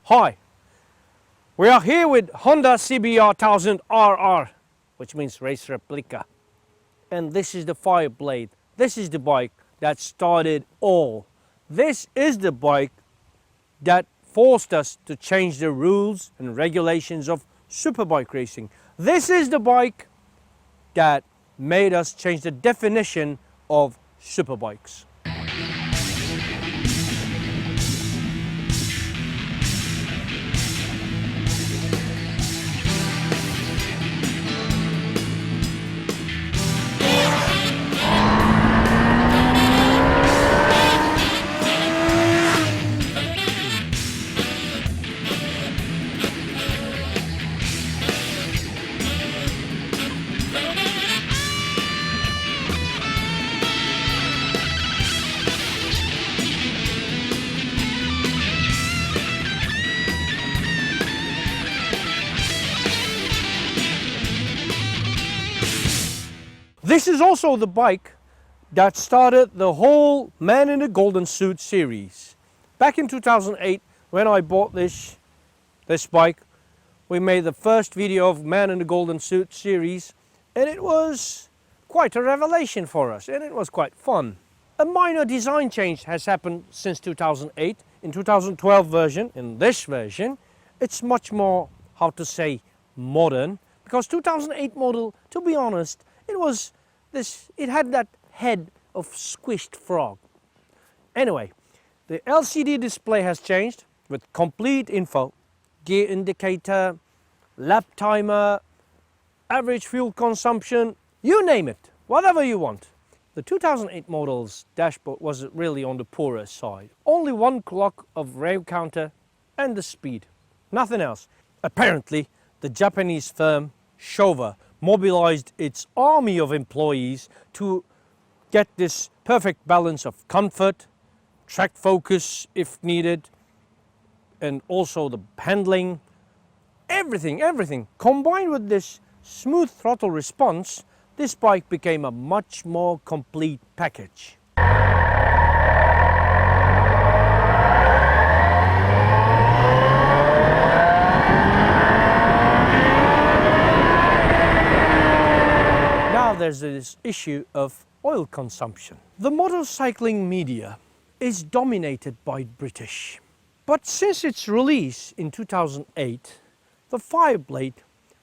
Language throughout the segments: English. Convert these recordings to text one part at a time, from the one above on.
Hi, we are here with Honda Cbr 1000Rr, which means race replica. And this is the Fireblade. This is the bike that started all. This is the bike that forced us to change the rules and regulations of superbike racing. This is the bike that made us change the definition of superbikes. This is also the bike that started the whole Man in the Golden Suit series. Back in 2008, when I bought this bike, we made the first video of Man in the Golden Suit series, and it was quite a revelation for us, and it was quite fun. A minor design change has happened since 2008. In 2012 version, in this version, it's much more, how to say, modern, because 2008 model, to be honest, it had that head of squished frog. Anyway, the LCD display has changed with complete info, gear indicator, lap timer, average fuel consumption, you name it, whatever you want. The 2008 model's dashboard was really on the poorer side. Only one clock of rev counter and the speed, nothing else. Apparently, the Japanese firm Showa mobilized its army of employees to get this perfect balance of comfort, track focus if needed, and also the handling, everything. Combined with this smooth throttle response, this bike became a much more complete package. There's this issue of oil consumption. The motorcycling media is dominated by British. But since its release in 2008, the Fireblade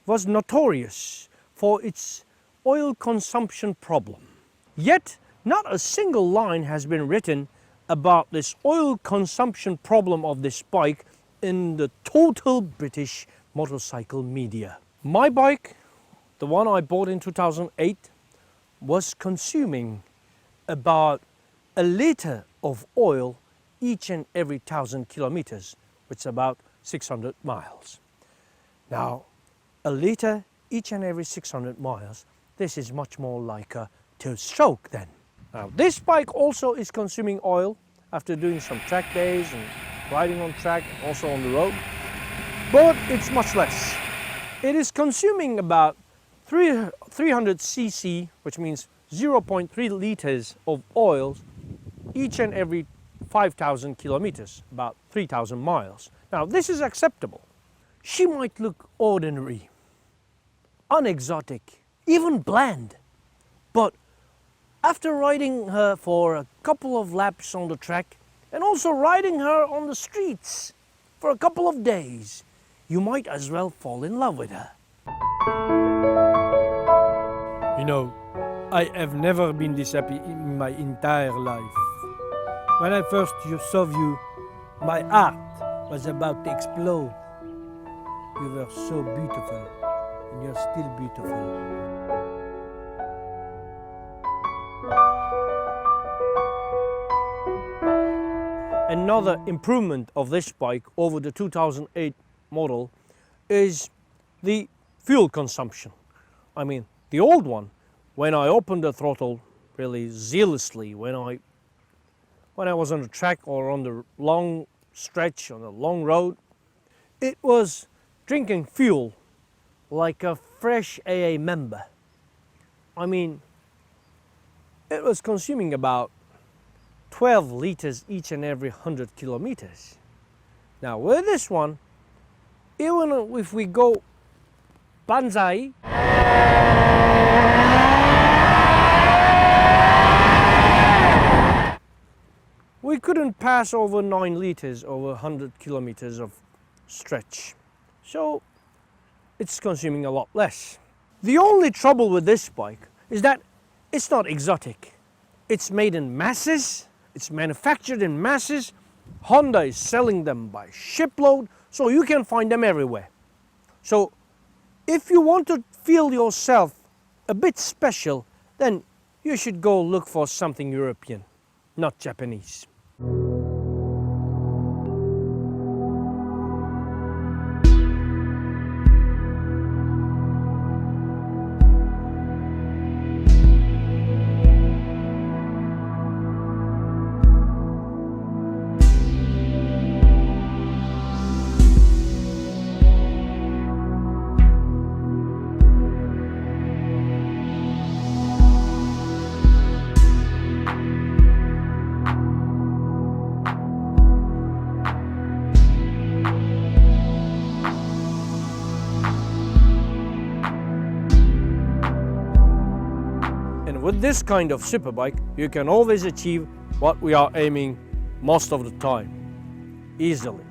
was notorious for its oil consumption problem. Yet, not a single line has been written about this oil consumption problem of this bike in the total British motorcycle media. My bike, the one I bought in 2008, was consuming about a liter of oil each and every 1,000 kilometers, which is about 600 miles. Now, a liter each and every 600 miles, this is much more like a two-stroke then. Now, this bike also is consuming oil after doing some track days and riding on track, also on the road, but it's much less. It is consuming about 300 cc, which means 0.3 liters of oil each and every 5,000 kilometers, about 3,000 miles. Now, this is acceptable. She might look ordinary, unexotic, even bland, but after riding her for a couple of laps on the track and also riding her on the streets for a couple of days, you might as well fall in love with her. You know, I have never been this happy in my entire life. When I first saw you, my heart was about to explode. You were so beautiful, and you're still beautiful. Another improvement of this bike over the 2008 model is the fuel consumption. I mean, the old one, when I opened the throttle really zealously, when I was on the track or on the long stretch, on the long road, it was drinking fuel like a fresh AA member. I mean, it was consuming about 12 liters each and every 100 kilometers. Now with this one, even if we go banzai, we couldn't pass over 9 liters over 100 kilometers of stretch. So it's consuming a lot less. The only trouble with this bike is that it's not exotic. It's made in masses, it's manufactured in masses. Honda is selling them by shipload, so you can find them everywhere. So if you want to feel yourself a bit special, then you should go look for something European, not Japanese. With this kind of superbike, you can always achieve what we are aiming most of the time, easily.